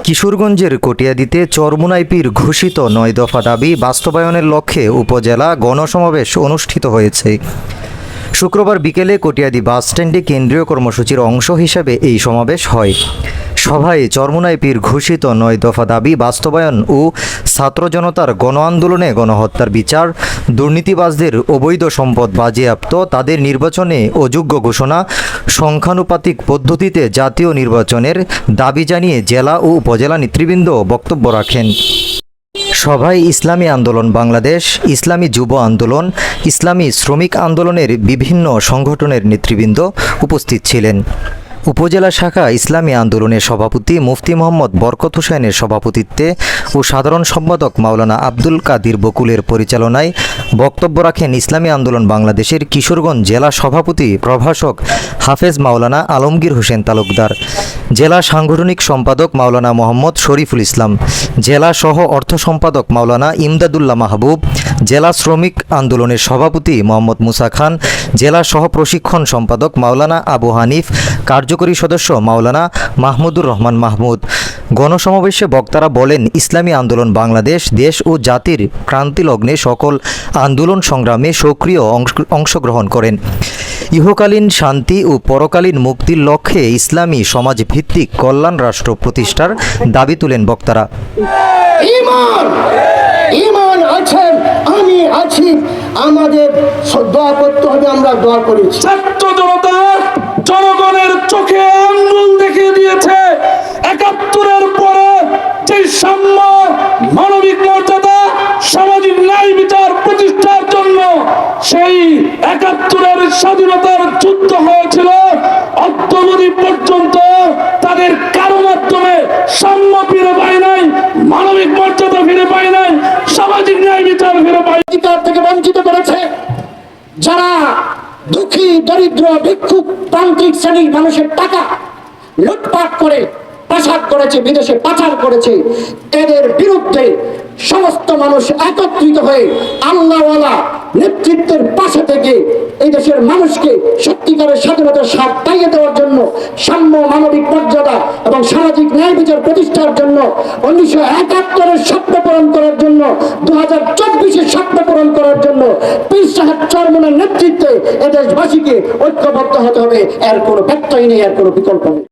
কিশোরগঞ্জের কটিয়াদীতে চরমোনাই পীর ঘোষিত ৯ দফা দাবি বাস্তবায়নের লক্ষ্যে উপজেলা গণসমাবেশ অনুষ্ঠিত হয়েছে। শুক্রবার বিকেলে কটিয়াদী বাসস্ট্যান্ডে কেন্দ্রীয় কর্মসূচির অংশ হিসেবে এই সমাবেশ হয়। সভায় চরমোনাই পীর ঘোষিত ৯ দফা দাবি বাস্তবায়ন ও ছাত্র জনতার গণ আন্দোলনে গণহত্যার বিচার, দুর্নীতিবাজদের অবৈধ সম্পদ বাজেয়াপ্ত, তাদের নির্বাচনে অযোগ্য ঘোষণা, সংখ্যানুপাতিক পদ্ধতিতে জাতীয় নির্বাচনের দাবি জানিয়ে জেলা ও উপজেলা নেতৃবৃন্দ বক্তব্য রাখেন। সভায় ইসলামী আন্দোলন বাংলাদেশ, ইসলামী যুব আন্দোলন, ইসলামী শ্রমিক আন্দোলনের বিভিন্ন সংগঠনের নেতৃবৃন্দ উপস্থিত ছিলেন। উপজেলা শাখা ইসলামী আন্দোলনের সভাপতি মুফতি মোহাম্মদ বরকত হোসেনের সভাপতিত্বে ও সাধারণ সম্পাদক মাওলানা আব্দুল কাদির বকুলের পরিচালনায় বক্তব্য রাখেন ইসলামী আন্দোলন বাংলাদেশের কিশোরগঞ্জ জেলা সভাপতি প্রভাষক হাফেজ মাওলানা আলমগীর হোসেন তালুকদার, জেলা সাংগঠনিক সম্পাদক মাওলানা মোহাম্মদ শরীফুল ইসলাম, জেলা সহ অর্থ সম্পাদক মাওলানা ইমদাদুল্লাহ মাহবুব, জেলা শ্রমিক আন্দোলনের সভাপতি মোহাম্মদ মুসা খান, জেলা সহ প্রশিক্ষণ সম্পাদক মাওলানা আবু হানিফ, কার্যকরী সদস্য মাওলানা মাহমুদুর রহমান মাহমুদ। গণসমাবেশে বক্তারা বলেন, ইসলামী আন্দোলন বাংলাদেশ দেশ ও জাতির ক্রান্তিলগ্নে সকল আন্দোলন সংগ্রামে সক্রিয় অংশগ্রহণ করেন। ইহকালীন শান্তি ও পরকালীন মুক্তির লক্ষ্যে ইসলামী সমাজ ভিত্তিক কল্যাণ রাষ্ট্র প্রতিষ্ঠার দাবি তুলেন বক্তারা। ঈমান আছেন, আমি আছি, আমাদের দোয়া করতে হবে, আমরা দোয়া করেছি। ছাত্র জনতা জনগণের চোখে আঙ্গুল দেখিয়ে দিয়েছে ৭১-এর পরে যে সাম্য, মানবিক মর্যাদা, সামাজিক ন্যায় বিচার প্রতিষ্ঠার জন্য সেই ৭১-এর স্বাধীনতার যুদ্ধ হয়েছিল, অদ্যাবধি পর্যন্ত তাদের কারো মাধ্যমে সাম্য ফিরে পায় নাই, মানবিক মর্যাদা ফিরে পায় নাই, সামাজিক ন্যায় বিচার ফিরে পায় অধিকার থেকে বঞ্চিত করেছে। যারা দুঃখী, দরিদ্র, ভিক্ষুক, প্রান্তিক শ্রেণীর মানুষের টাকা লুটপাট করে পাচার করেছে, বিদেশে পাচার করেছে, এদের বিরুদ্ধে সমস্ত মানুষ একত্রিত হয়ে আল্লাহওয়ালা নেতৃত্বের পাশে থেকে এই দেশের মানুষকে সত্যিকারের স্বাধীনতার স্বাদ পাইয়ে দেওয়ার জন্য, সাম্য, মানবিক মর্যাদা এবং সামাজিক ন্যায় বিচার প্রতিষ্ঠার জন্য, ১৯৭১-এর স্বপ্ন পূরণ করার জন্য, ২০২৪-এর স্বপ্ন পূরণ করার জন্য পীর সাহেব চরমোনাইর নেতৃত্বে এদেশবাসীকে ঐক্যবদ্ধ হতে হবে। এর কোনো ব্যত্যয় নেই, এর কোনো বিকল্প নেই।